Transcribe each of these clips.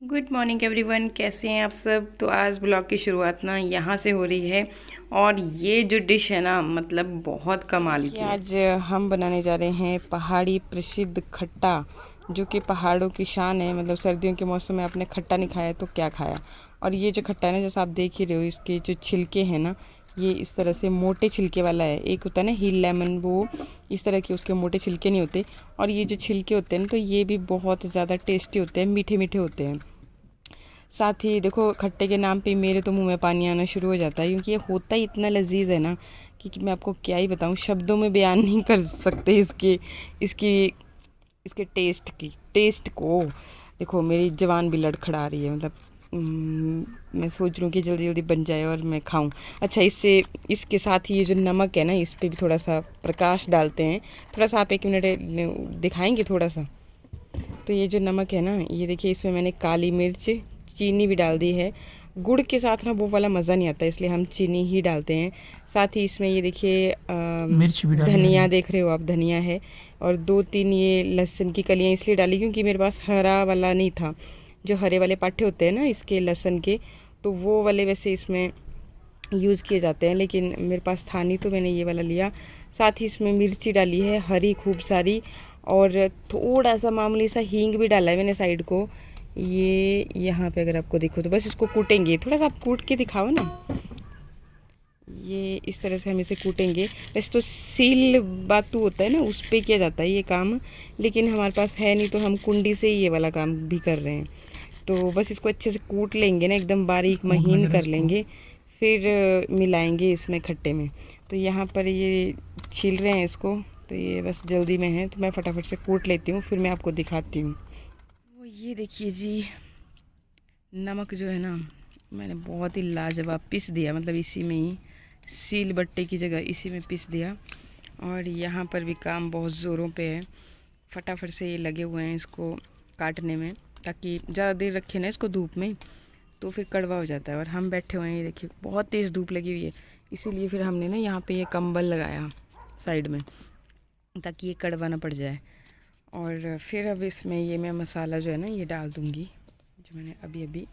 Good morning everyone, कैसे हैं आप सब। तो आज ब्लॉग की शुरुआत ना यहाँ से हो रही है। और ये जो डिश है ना, मतलब बहुत कमाल की है। आज हम बनाने जा रहे हैं पहाड़ी प्रसिद्ध खट्टा, जो कि पहाड़ों की शान है। मतलब सर्दियों के मौसम में आपने खट्टा नहीं खाया तो क्या खाया। और ये जो खट्टा है ना, जैसा आप देख ही रहे हो, इसके जो छिलके हैं ना, ये इस तरह से मोटे छिलके वाला है। एक होता है ना हिल लेमन, वो इस तरह के उसके मोटे छिलके नहीं होते। और ये जो छिलके होते हैं ना, तो ये भी बहुत ज़्यादा टेस्टी होते हैं, मीठे मीठे होते हैं। साथ ही देखो, खट्टे के नाम पे मेरे तो मुंह में पानी आना शुरू हो जाता है, क्योंकि ये होता ही इतना लजीज है ना कि मैं आपको क्या ही बताऊं, शब्दों में बयान नहीं कर सकते इसकी इसके टेस्ट को। देखो मेरी जवान भी लड़खड़ा रही है। मतलब मैं सोच रही हूँ कि जल्दी जल्दी बन जाए और मैं खाऊं। अच्छा, इसके साथ ही ये जो नमक है ना, इस पर भी थोड़ा सा प्रकाश डालते हैं। थोड़ा सा आप 1 मिनट दिखाएंगे थोड़ा सा। तो ये जो नमक है ना, ये देखिए, इसमें मैंने काली मिर्च, चीनी भी डाल दी है। गुड़ के साथ ना वो वाला मज़ा नहीं आता, इसलिए हम चीनी ही डालते हैं। साथ ही इसमें ये देखिए मिर्च भी डाली धनिया, हरी। देख रहे हो आप, धनिया है। और 2-3 ये लहसुन की कलियां इसलिए डाली क्योंकि मेरे पास हरा वाला नहीं था। जो हरे वाले पाठे होते हैं ना इसके लहसुन के, तो वो वाले वैसे इसमें यूज़ किए जाते हैं, लेकिन मेरे पास था नहीं तो मैंने ये वाला लिया। साथ ही इसमें मिर्ची डाली है हरी खूब सारी। और थोड़ा सा मामूली सा हींग भी डाला है मैंने साइड को। ये यहाँ पे अगर आपको दिखो तो बस इसको कूटेंगे, थोड़ा सा आप कूट के दिखाओ ना। ये इस तरह से हम इसे कूटेंगे। वैसे तो सील बातू होता है ना, उस पे किया जाता है ये काम, लेकिन हमारे पास है नहीं तो हम कुंडी से ही ये वाला काम भी कर रहे हैं। तो बस इसको अच्छे से कूट लेंगे ना, एकदम बारीक कूट महीन लेंगे ना कर इसको। लेंगे। फिर मिलाएंगे इसमें खट्टे में। तो यहाँ पर ये छील रहे हैं इसको, तो ये बस जल्दी में है, तो मैं फटाफट से कूट लेती हूँ, फिर मैं आपको दिखाती हूँ। तो ये देखिए जी, नमक जो है ना, मैंने बहुत ही लाजवाब पीस दिया, मतलब इसी में ही, सील बट्टे की जगह इसी में पीस दिया। और यहाँ पर भी काम बहुत ज़ोरों पे है। फटाफट से ये लगे हुए हैं इसको काटने में, ताकि ज़्यादा देर रखे ना इसको धूप में तो फिर कड़वा हो जाता है। और हम बैठे हुए हैं, ये देखिए बहुत तेज़ धूप लगी हुई है, इसीलिए फिर हमने ना यहाँ पे ये कंबल लगाया साइड में, ताकि ये कड़वा ना पड़ जाए। और फिर अब इसमें ये मैं मसाला जो है ना ये डाल दूँगी, जो मैंने अभी अभी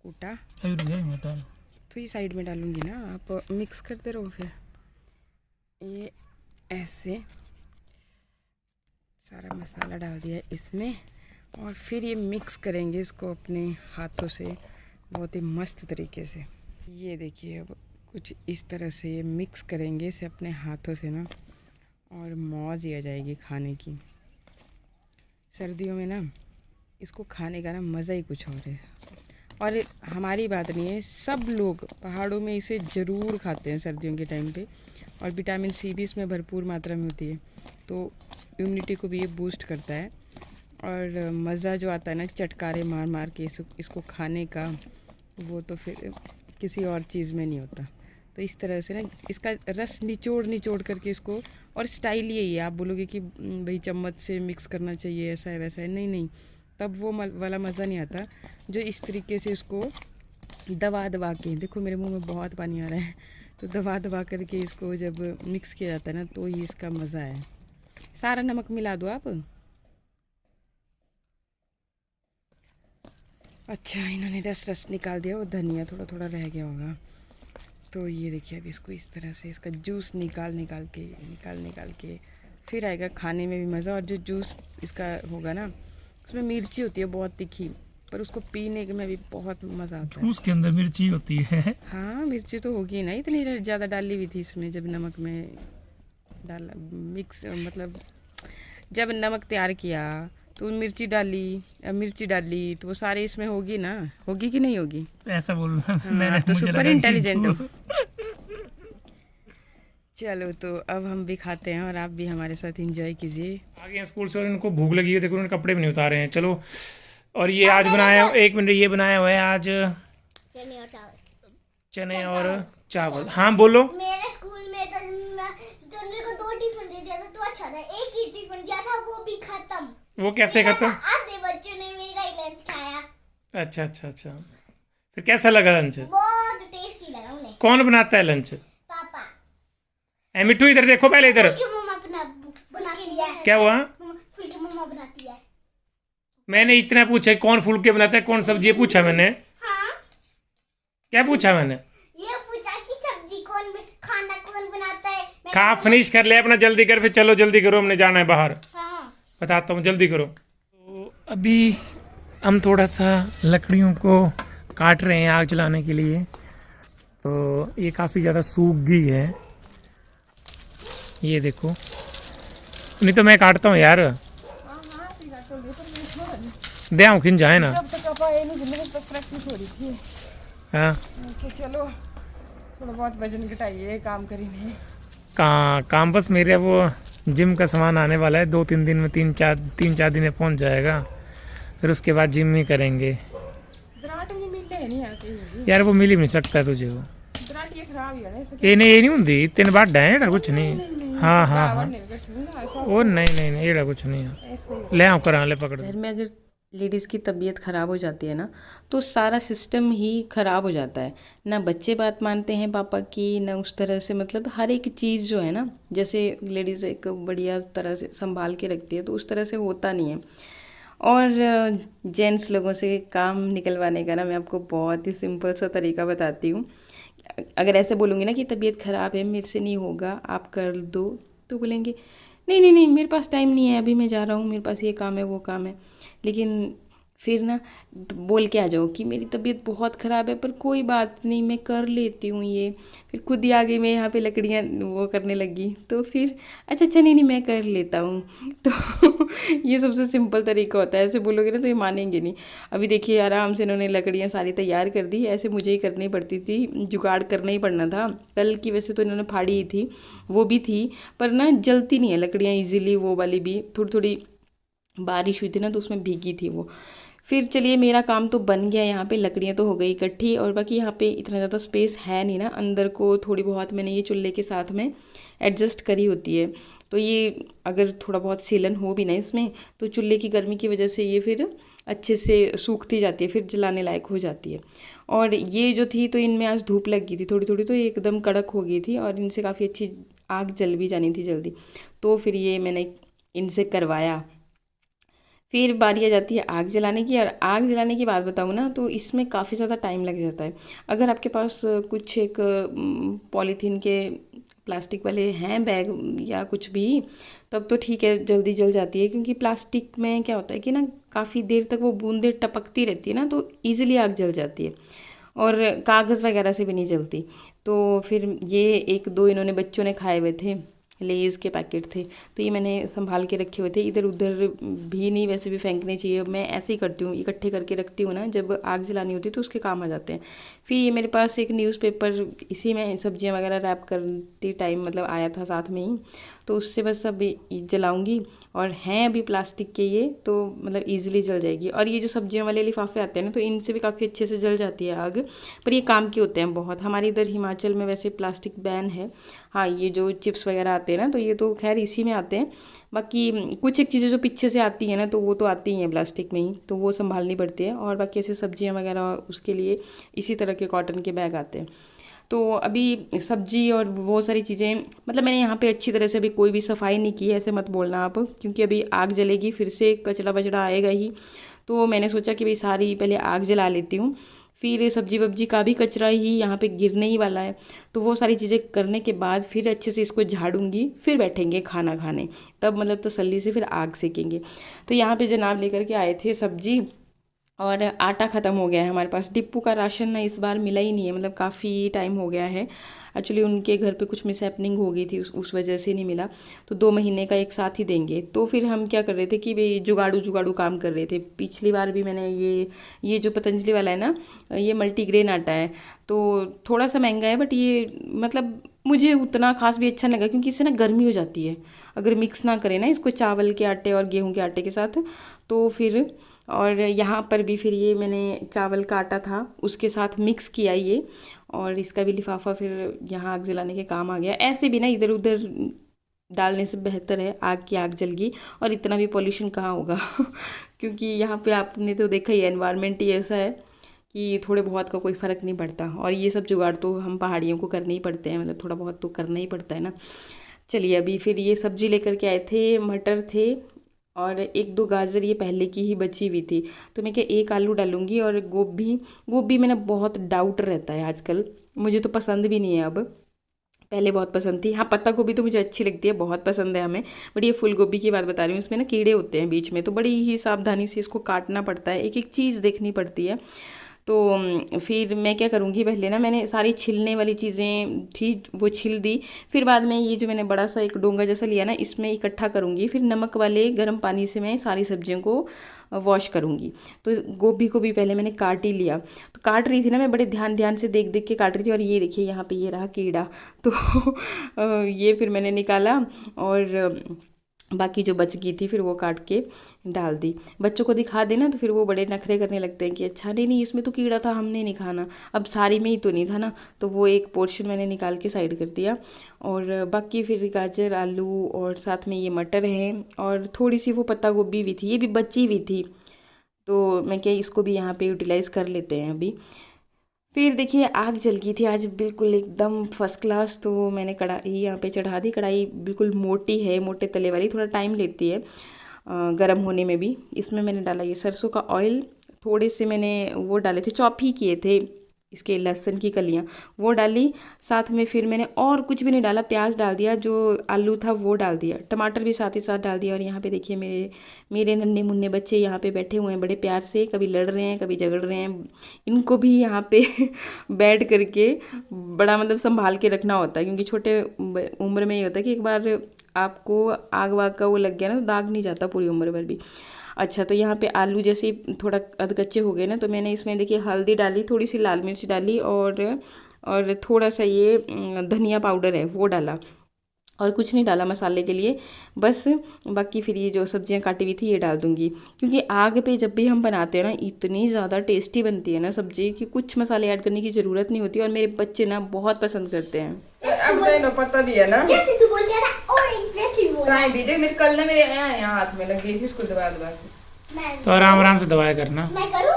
कूटा। तो ये साइड में डालूँगी ना, आप मिक्स करते रहो। फिर ये ऐसे सारा मसाला डाल दिया इसमें, और फिर ये मिक्स करेंगे इसको अपने हाथों से बहुत ही मस्त तरीके से। ये देखिए, अब कुछ इस तरह से ये मिक्स करेंगे इसे अपने हाथों से ना, और मौज ही आ जाएगी खाने की। सर्दियों में ना इसको खाने का ना मज़ा ही कुछ और है। और हमारी बात नहीं है, सब लोग पहाड़ों में इसे ज़रूर खाते हैं सर्दियों के टाइम पे। और विटामिन सी भी इसमें भरपूर मात्रा में होती है, तो इम्यूनिटी को भी ये बूस्ट करता है। और मज़ा जो आता है ना चटकारे मार मार के इसको खाने का, वो तो फिर किसी और चीज़ में नहीं होता। तो इस तरह से ना इसका रस निचोड़ निचोड़ करके इसको, और स्टाइल यही है। आप बोलोगे कि भाई चम्मच से मिक्स करना चाहिए, ऐसा है वैसा है, नहीं नहीं, तब वो वाला मज़ा नहीं आता जो इस तरीके से इसको दबा दबा के। देखो मेरे मुंह में बहुत पानी आ रहा है। तो दबा दबा करके इसको जब मिक्स किया जाता है ना, तो ही इसका मज़ा है। सारा नमक मिला दो आप। अच्छा, इन्होंने रस रस निकाल दिया, वो धनिया थोड़ा थोड़ा रह गया होगा। तो ये देखिए, अब इसको इस तरह से इसका जूस निकाल के फिर आएगा खाने में भी मज़ा। और जो जूस इसका होगा ना, उसमें मिर्ची होती है बहुत तीखी, पर उसको पीने में भी बहुत मज़ा आता है। जूस के अंदर मिर्ची होती है। हाँ, मिर्ची तो होगी ना, इतनी ज़्यादा डाली हुई थी इसमें जब नमक में डाला मिक्स, मतलब जब नमक तैयार किया तो मिर्ची डाली तो वो सारे इसमें होगी ना, होगी कि नहीं होगी। ऐसा बोल हाँ, मैंने तो मुझे सुपर लगा कि इंटेलिजेंट हो। चलो, तो अब हम भी खाते हैं और आप भी हमारे साथ एंजॉय कीजिए। आ गए हैं स्कूल से और इनको भूख लगी है, देखो उन्होंने कपड़े भी नहीं उतारे हैं। चलो, और ये आज बनाया, 1 मिनट, ये बनाया हुआ है आज चने और चावल। चने और चावल। हाँ बोलो। मेरे स्कूल में तो मेरे को 2 टिफिन दे दिया था, तो अच्छा था। एक ही टिफिन दिया था, वो भी खत्म। वो कैसे मेरा खत्म? तो आधे बच्चों ने मेरा ही लंच खाया। अच्छा अच्छा अच्छा, फिर कैसा लगा लंच? बहुत टेस्टी लगा उन्हें। कौन बनाता है लंच? पापा। ए मिट्टू, इधर देखो पहले, इधर। क्यों मम्मा बनाती है? क्या हुआ? फिर मम्मा बनाती है। मैंने इतना पूछा कौन फुलके बनाता है, कौन सब्जी, पूछा मैंने। हाँ, क्या पूछा मैंने? ये पूछा कि सब्जी खाना कौन बनाता है। खा फिनिश कर ले अपना, जल्दी कर, फिर चलो जल्दी करो, हमने जाना है बाहर। हाँ। बताता हूँ, जल्दी करो। तो अभी हम थोड़ा सा लकड़ियों को काट रहे हैं आग जलाने के लिए। तो ये काफ़ी ज़्यादा सूख गई है, ये देखो। नहीं तो मैं काटता हूँ यार, दे आऊँ खिन जाए ना। जब तक आप आए नहीं मेरे तक प्रैक्टिस हो रही थी। हाँ, तो चलो थोड़ा बहुत वजन घटाइए, काम करेंगे। काम बस मेरे वो जिम का सामान आने वाला है, 2-3 दिन में, 3-4 दिन में पहुँच जाएगा। फिर उसके बाद जिम ही करेंगे। दराट नहीं मिल रहे नहीं आते हैं यार वो मिल ही नहीं सकता तुझे वो। दराट ये खराब ही है ना, ये नहीं होंगी 3 बार डाय कुछ नहीं। हाँ हाँ हाँ, वो नहीं ये कुछ नहीं है। ले आओ करा ले पकड़। घर में अगर लेडीज़ की तबीयत ख़राब हो जाती है ना, तो सारा सिस्टम ही ख़राब हो जाता है। ना बच्चे बात मानते हैं पापा की, ना उस तरह से, मतलब हर एक चीज़ जो है ना, जैसे लेडीज़ एक बढ़िया तरह से संभाल के रखती है, तो उस तरह से होता नहीं है। और जेंट्स लोगों से काम निकलवाने का ना, मैं आपको बहुत ही सिंपल सा तरीका बताती हूँ। अगर ऐसे बोलूँगी ना कि तबीयत ख़राब है, मेरे से नहीं होगा, आप कर दो, तो बोलेंगे नहीं नहीं नहीं, मेरे पास टाइम नहीं है, अभी मैं जा रहा हूँ, मेरे पास ये काम है वो काम है। लेकिन फिर ना बोल के आ जाओ कि मेरी तबीयत बहुत ख़राब है, पर कोई बात नहीं, मैं कर लेती हूँ ये। फिर खुद ही आगे मैं यहाँ पे लकड़ियाँ वो करने लगी, तो फिर अच्छा नहीं मैं कर लेता हूँ। तो ये सबसे सिंपल तरीका होता है। ऐसे बोलोगे ना तो ये मानेंगे नहीं। अभी देखिए आराम से इन्होंने लकड़ियाँ सारी तैयार कर दी, ऐसे मुझे ही करनी पड़ती थी, जुगाड़ करना ही पड़ना था। कल की वैसे तो इन्होंने फाड़ी ही थी, वो भी थी, पर ना जलती नहीं है लकड़ियाँ ईजिली, वो वाली भी थोड़ी थोड़ी बारिश हुई थी ना, तो उसमें भीगी थी वो। फिर चलिए मेरा काम तो बन गया, यहाँ पे लकड़ियाँ तो हो गई इकट्ठी, और बाकी यहाँ पे इतना ज़्यादा स्पेस है नहीं ना, अंदर को थोड़ी बहुत मैंने ये चूल्हे के साथ में एडजस्ट करी होती है। तो ये अगर थोड़ा बहुत सीलन हो भी ना इसमें, तो चूल्हे की गर्मी की वजह से ये फिर अच्छे से सूखती जाती है, फिर जलाने लायक हो जाती है। और ये जो थी तो इनमें आज धूप लग गई थी थोड़ी थोड़ी, तो ये एकदम कड़क हो गई थी, और इनसे काफ़ी अच्छी आग जल भी जानी थी जल्दी। तो फिर ये मैंने इनसे करवाया। फिर बारी आ जाती है आग जलाने की, और आग जलाने की बात बताऊँ ना, तो इसमें काफ़ी ज़्यादा टाइम लग जाता है। अगर आपके पास कुछ एक पॉलीथीन के प्लास्टिक वाले हैं बैग या कुछ भी, तब तो ठीक है, जल्दी जल जाती है। क्योंकि प्लास्टिक में क्या होता है कि ना काफ़ी देर तक वो बूंदें टपकती रहती है ना, तो ईजिली आग जल जाती है, और कागज़ वगैरह से भी नहीं जलती। तो फिर ये 1-2 इन्होंने बच्चों ने खाए हुए थे, लेज़ के पैकेट थे, तो ये मैंने संभाल के रखे हुए थे। इधर उधर भी नहीं, वैसे भी फेंकने चाहिए, मैं ऐसे ही करती हूँ, इकट्ठे करके रखती हूँ ना, जब आग जलानी होती है तो उसके काम आ जाते हैं। फिर ये मेरे पास एक न्यूज़पेपर, इसी में सब्जियाँ वगैरह रैप करती टाइम मतलब आया था साथ में ही, तो उससे बस अब जलाऊंगी। और हैं अभी प्लास्टिक के ये, तो मतलब ईजिली जल जाएगी। और ये जो सब्जियों वाले लिफाफे आते हैं ना, तो इनसे भी काफ़ी अच्छे से जल जाती है आग, पर ये काम के होते हैं बहुत। हमारे इधर हिमाचल में वैसे प्लास्टिक बैन है। हाँ, ये जो चिप्स वगैरह आते हैं ना, तो ये तो खैर इसी में आते हैं। बाकी कुछ एक चीज़ें जो पीछे से आती हैं ना, तो वो तो आती ही हैं प्लास्टिक में ही, तो वो संभालनी पड़ती है। और बाकी ऐसे सब्जियां वगैरह उसके लिए इसी तरह के कॉटन के बैग आते हैं। तो अभी सब्जी और वो सारी चीज़ें, मतलब मैंने यहाँ पे अच्छी तरह से अभी कोई भी सफाई नहीं की है, ऐसे मत बोलना आप, क्योंकि अभी आग जलेगी फिर से कचरा वचड़ा आएगा ही। तो मैंने सोचा कि भाई सारी पहले आग जला लेती हूँ, फिर सब्जी वब्जी का भी कचरा ही यहाँ पे गिरने ही वाला है, तो वो सारी चीज़ें करने के बाद फिर अच्छे से इसको झाड़ूंगी, फिर बैठेंगे खाना खाने, तब मतलब तसल्ली से फिर आग सेकेंगे। तो यहाँ पे जनाब लेकर के आए थे सब्जी, और आटा ख़त्म हो गया है हमारे पास। डिप्पू का राशन ना इस बार मिला ही नहीं है, मतलब काफ़ी टाइम हो गया है। एक्चुअली उनके घर पे कुछ मिसहैपनिंग हो गई थी, उस वजह से नहीं मिला, तो 2 महीने का एक साथ ही देंगे। तो फिर हम क्या कर रहे थे कि भाई जुगाड़ू काम कर रहे थे। पिछली बार भी मैंने ये जो पतंजलि वाला है ना, ये मल्टीग्रेन आटा है, तो थोड़ा सा महंगा है, बट ये मतलब मुझे उतना खास भी अच्छा नहीं लगा, क्योंकि इससे ना गर्मी हो जाती है अगर मिक्स ना करें ना इसको चावल के आटे और गेहूँ के आटे के साथ, तो फिर। और यहाँ पर भी फिर ये मैंने चावल का आटा था उसके साथ मिक्स किया ये, और इसका भी लिफाफा फिर यहाँ आग जलाने के काम आ गया। ऐसे भी ना इधर उधर डालने से बेहतर है आग की आग जल गई, और इतना भी पॉल्यूशन कहाँ होगा क्योंकि यहाँ पे आपने तो देखा ही, एनवायरनमेंट ही ऐसा है कि थोड़े बहुत का कोई फ़र्क नहीं पड़ता। और ये सब जुगाड़ तो हम पहाड़ियों को करने ही पड़ते हैं, मतलब थोड़ा बहुत तो करना ही पड़ता है ना। चलिए अभी फिर ये सब्जी लेकर के आए थे, मटर थे, और 1-2 गाजर ये पहले की ही बची हुई थी, तो मैं क्या 1 आलू डालूंगी। और गोभी में ना बहुत डाउट रहता है आजकल, मुझे तो पसंद भी नहीं है अब, पहले बहुत पसंद थी। हाँ, पत्ता गोभी तो मुझे अच्छी लगती है, बहुत पसंद है हमें, बट ये फूल गोभी की बात बता रही हूँ, इसमें ना कीड़े होते हैं बीच में, तो बड़ी ही सावधानी से इसको काटना पड़ता है, एक एक चीज़ देखनी पड़ती है। तो फिर मैं क्या करूँगी, पहले ना मैंने सारी छिलने वाली चीज़ें थी वो छिल दी, फिर बाद में ये जो मैंने बड़ा सा एक डोंगा जैसा लिया ना, इसमें इकट्ठा करूँगी, फिर नमक वाले गर्म पानी से मैं सारी सब्जियों को वॉश करूँगी। तो गोभी को भी पहले मैंने काट ही लिया, तो काट रही थी ना मैं, बड़े ध्यान ध्यान से देख देख के काट रही थी, और ये देखिए यहाँ पे ये रहा कीड़ा, तो ये फिर मैंने निकाला, और बाकी जो बच गई थी फिर वो काट के डाल दी। बच्चों को दिखा देना तो फिर वो बड़े नखरे करने लगते हैं कि अच्छा नहीं नहीं इसमें तो कीड़ा था, हमने नहीं खाना। अब सारी में ही तो नहीं था ना, तो वो एक पोर्शन मैंने निकाल के साइड कर दिया, और बाकी फिर गाजर, आलू और साथ में ये मटर हैं, और थोड़ी सी वो पत्ता गोभी भी थी, ये भी बची हुई थी, तो मैं क्या इसको भी यहाँ पे यूटिलाइज़ कर लेते हैं अभी। फिर देखिए आग जल गई थी आज बिल्कुल एकदम फर्स्ट क्लास, तो मैंने कढ़ाई यहाँ पे चढ़ा दी। कढ़ाई बिल्कुल मोटी है, मोटे तले वाली, थोड़ा टाइम लेती है गरम होने में भी। इसमें मैंने डाला ये सरसों का ऑयल, थोड़े से मैंने वो डाले थे, चॉप ही किए थे इसके लहसुन की कलियाँ, वो डाली। साथ में फिर मैंने और कुछ भी नहीं डाला, प्याज डाल दिया, जो आलू था वो डाल दिया, टमाटर भी साथ ही साथ डाल दिया। और यहाँ पे देखिए मेरे नन्हे मुन्ने बच्चे यहाँ पे बैठे हुए हैं बड़े प्यार से, कभी लड़ रहे हैं कभी झगड़ रहे हैं, इनको भी यहाँ पे बैठ करके बड़ा मतलब संभाल के रखना होता है, क्योंकि छोटे उम्र में ये होता है कि एक बार आपको आग वाग का वो लग गया ना तो दाग नहीं जाता पूरी उम्र भर भी। अच्छा, तो यहाँ पे आलू जैसे थोड़ा अधकच्चे हो गए ना, तो मैंने इसमें देखिए हल्दी डाली, थोड़ी सी लाल मिर्च डाली, और थोड़ा सा ये धनिया पाउडर है वो डाला, और कुछ नहीं डाला मसाले के लिए बस। बाकी फिर ये जो सब्जियां काटी हुई थी ये डाल दूंगी, क्योंकि आग पे जब भी हम बनाते हैं ना इतनी ज़्यादा टेस्टी बनती है ना सब्जी कि कुछ मसाले ऐड करने की ज़रूरत नहीं होती, और मेरे बच्चे ना बहुत पसंद करते हैं। अब तो पता भी है ना, जैसे तू बोल रहा ना ऑरेंज वैसे बोल ट्राई भी देख, मेरे कल ना मेरे यहाँ हाथ में लग गई थी, उसको दबा दबा के। तो आराम आराम से दबाया करना। मैं करूं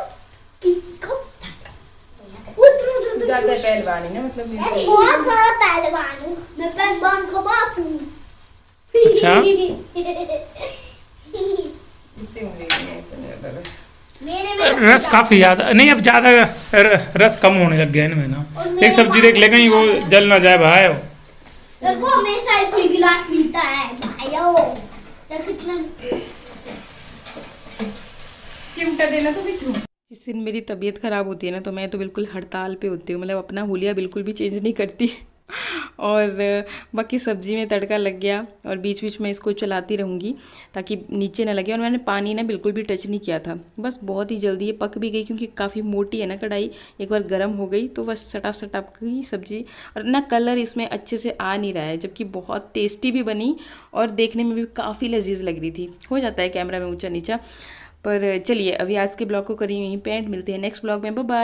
ज्यादा पहलवानी ना, मतलब मैं बहुत सारा पहलवान हूँ, मैं पहलवान का बाप हूँ। अच्छा। रस काफी ज्यादा नहीं, अब ज्यादा रस कम होने लग गया है इनमें ना। एक सब्जी देख ले कहीं वो जल ना जाए भाई। मेरे को हमेशा फुल गिलास मिलता है भाइयों, तो कितना चिमटा देना तो बिट्टू। जिस दिन मेरी तबीयत ख़राब होती है ना, तो मैं तो बिल्कुल हड़ताल पे होती हूँ, मतलब अपना हुलिया बिल्कुल भी चेंज नहीं करती। और बाकी सब्ज़ी में तड़का लग गया, और बीच बीच में इसको चलाती रहूँगी ताकि नीचे ना लगे। और मैंने पानी ना बिल्कुल भी टच नहीं किया था, बस बहुत ही जल्दी ये पक भी गई, क्योंकि काफ़ी मोटी है ना कढ़ाई, एक बार गर्म हो गई तो बस सटा सटा की सब्ज़ी। और ना कलर इसमें अच्छे से आ नहीं रहा है, जबकि बहुत टेस्टी भी बनी और देखने में भी काफ़ी लजीज लग रही थी। हो जाता है कैमरा में ऊँचा नीचा, पर चलिए अभी आज के ब्लॉग को करी यहीं पे एंड, मिलते हैं नेक्स्ट ब्लॉग में, बाय बाय।